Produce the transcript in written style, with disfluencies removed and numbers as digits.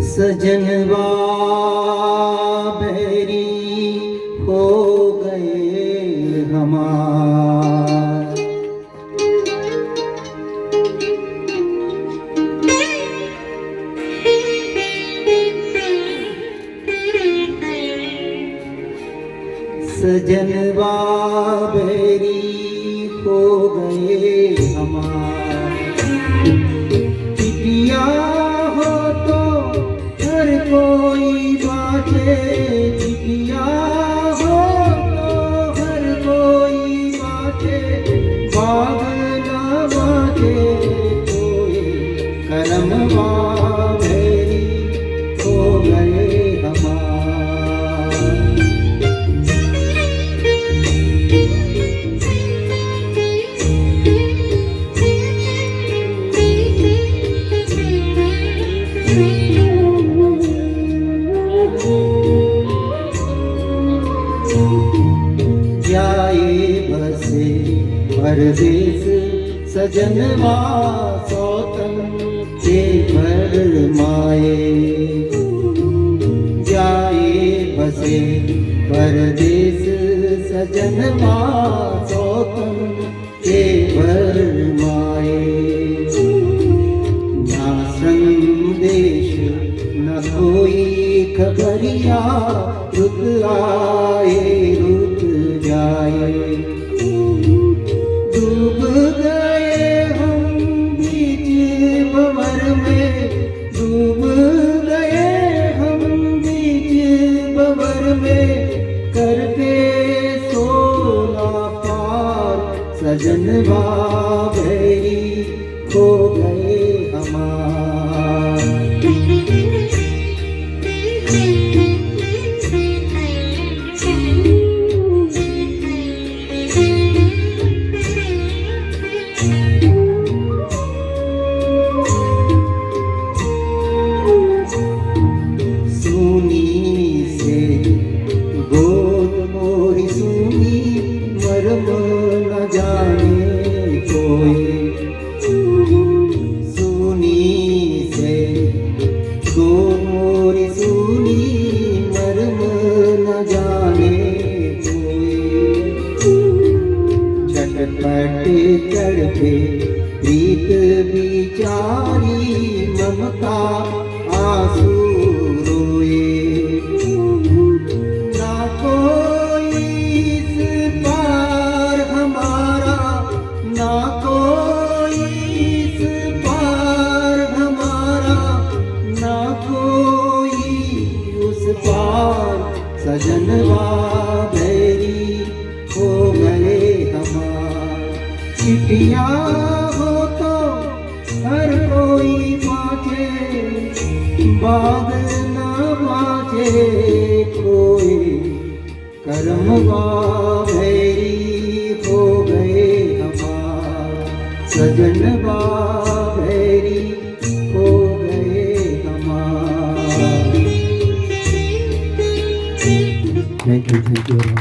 सजनवा बहरी हो गए हमार। सजनवा बहरी हो गए हमार। चिड़िया हो तो हर कोई बाटे, चिड़िया हो तो हर कोई बाटे, बाग न बाटे कोई करमवा बहरी हो गए हमार। जाए बसे परदेस सजनवा सौतन से फरमाए। जाए बसे परदेस सजनवा सौतन से फरमाए। ना संदेश न कोई खबरिया, रुक आए रुक जाए। डूब गए हम बीच भंवर में, डूब गए हम बीच भंवर में, करके सोना पार सजनवा बहरी हो गए हमार। गोद मोरी सुनी मरम न जाने कोई। सुनी से गोद मोरी सुनी मरम न जाने कोई। झटपट तड़पे प्रीत बिचारी, ममता आंसू रोए। सजनवा बहरी हो गए हमार। चिड़िया हो तो हर कोई बाटे, बाग न बाटे कोई करमवा बहरी हो गए हमार। सजनवा बहरी हो गए हमार। Thank you.